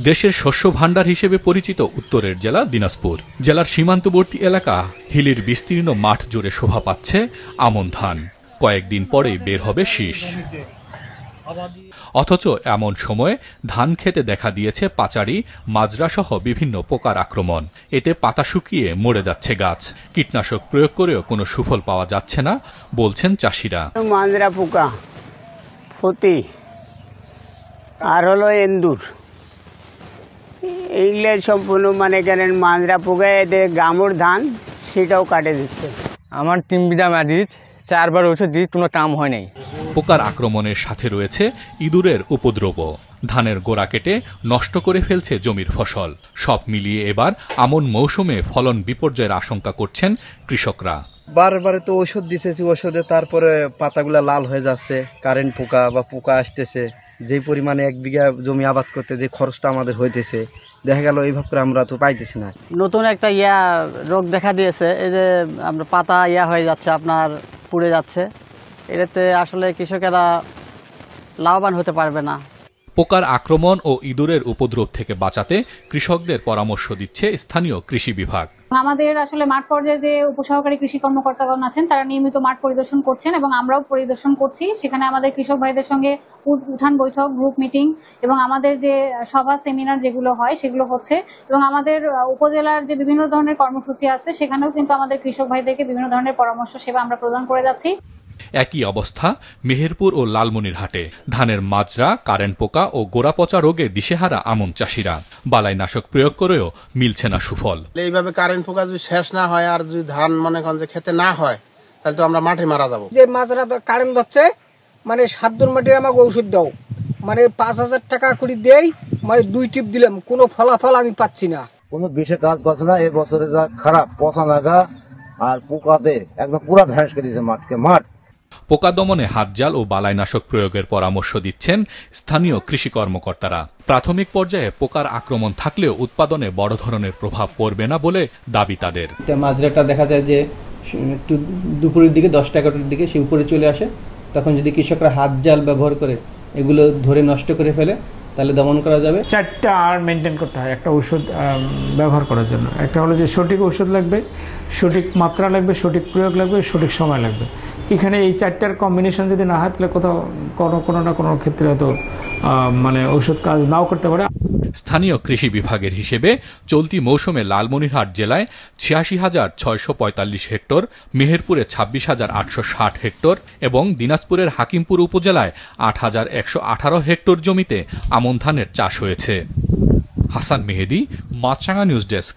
দেশের শস্য ভাণ্ডার হিসেবে পরিচিত উত্তরের জেলা দিনাজপুর। জেলার সীমান্তবর্তী এলাকা হিলির বিস্তীর্ণ মাঠ জুড়ে শোভা পাচ্ছে আমন ধান। কয়েকদিন পরেই বের হবে শীষ। অথচ এমন সময়ে ধান খেতে দেখা দিয়েছে পাচারি, মাজরা সহ বিভিন্ন পোকার আক্রমণ। এতে পাতা শুকিয়ে মরে যাচ্ছে গাছ। কীটনাশক প্রয়োগ করেও কোনো সুফল পাওয়া যাচ্ছে না বলছেন চাষিরা। মাজরা পোকা, ফতি আর হলো এন্দুর, এইগুলো সম্পূর্ণ করেন মাজরা পোকা এতে গামুর ধান সেটাও কাটে দিচ্ছে। আমার 3 বিঘা মাটির 4 বার ওষুধ দিয়ে কোনো কাম হয় নাই। পোকার আক্রমণের সাথে রয়েছে ইঁদুরের উপদ্রব। ধানের গোড়া কেটে নষ্ট করে ফেলছে জমির ফসল। সব মিলিয়ে এবার আমন মৌসুমে ফলন বিপর্যয়ের আশঙ্কা করছেন কৃষকরা। বারবার তো ওষুধ দিতেছি, ওষুধে তারপরে পাতাগুলা লাল হয়ে যাচ্ছে, কারেন্ট পোকা বা পোকা আসতেছে। যে পরিমাণে 1 বিঘা জমি আবাদ করতে যে খরচটা আমাদের হইতেছে, দেখা গেল এইভাবে করে আমরা তো পাইতেছি না। নতুন একটা রোগ দেখা দিয়েছে, এই যে আমরা পাতা হয়ে যাচ্ছে, আপনার পুড়ে যাচ্ছে। এটাতে আসলে কৃষকেরা লাভবান হতে পারবে না। পোকার আক্রমণ ও ইঁদুরের উপদ্রব থেকে বাঁচাতে কৃষকদের পরামর্শ দিচ্ছে স্থানীয় কৃষি বিভাগ। আমাদের আসলে মাঠ পর্যায়ে যে উপসহকারী কৃষি কর্মকর্তাগণ আছেন তারা নিয়মিত মাঠ পরিদর্শন করছেন এবং আমরাও পরিদর্শন করছি। সেখানে আমাদের কৃষক ভাইদের সঙ্গে উঠান বৈঠক, গ্রুপ মিটিং এবং আমাদের যে সভা সেমিনার যেগুলো হয় সেগুলো হচ্ছে এবং আমাদের উপজেলার যে বিভিন্ন ধরনের কর্মসূচি আছে সেখানেও কিন্তু আমাদের কৃষক ভাইদেরকে বিভিন্ন ধরনের পরামর্শ সেবা আমরা প্রদান করে যাচ্ছি। একই অবস্থা মেহেরপুর ও লালমনিরহাটে। ধানের মাজরা, কারেন্ট পোকা ও গোড়াপচা রোগে দিশেহারা আমন চাষিরা। বালাইনাশক প্রয়োগ করেও মিলছে না সুফল। এইভাবে কারেন্ট পোকা যদি শেষ না হয় আর যদি ধান মনে করেন যে খেতে না হয় তাহলে তো আমরা মাঠে মারা যাবো। যে মাজরা কারেন্ট ধরছে 7 দূর মাটি আমাকে ঔষধ দাও, 5,000 টাকা করে দেই, 2 টিপ দিলাম, কোনো ফলাফল আমি পাচ্ছি না। কোনো বিষে কাজ করছে না। এই বছরে যা খারাপ, পচা লাগা আর পোকাতে একদম পুরো ভ্যাস করে দিয়েছে মাঠকে মাঠ। পোকা দমনে হাতজাল ও বালাইনাশক প্রয়োগের পরামর্শ দিচ্ছেন স্থানীয় কৃষি কর্মকর্তারা। প্রাথমিক পর্যায়ে পোকার আক্রমণ থাকলেও উৎপাদনে বড় ধরনের প্রভাব পড়বে না বলে দাবি তাদের। মাজরাটা দেখা যায় যে একটু দুপুরের দিকে 10-11টার দিকে সে উপরে চলে আসে। তখন যদি কৃষকরা হাতজাল ব্যবহার করে এগুলো ধরে নষ্ট করে ফেলে তাহলে দমন করা যাবে। 4টা আর মেনটেন করতে হয় একটা ওষুধ ব্যবহার করার জন্য। একটা হলো যে সঠিক ওষুধ লাগবে, সঠিক মাত্রা লাগবে, সঠিক প্রয়োগ লাগবে, সঠিক সময় লাগবে। এখানে এই 4টার কম্বিনেশন যদি না হয় তাহলে কোথাও কোনো না কোনো ক্ষেত্রে হয়তো ওষুধ কাজ নাও করতে পারে। স্থানীয় কৃষি বিভাগের হিসেবে চলতি মৌসুমে লালমনিরহাট জেলায় 86,645 হেক্টর, মেহেরপুরে 26,860 হেক্টর এবং দিনাজপুরের হাকিমপুর উপজেলায় 8,118 হেক্টর জমিতে আমন ধানের চাষ হয়েছে। হাসান মেহেদী, মাছরাঙা নিউজ ডেস্ক।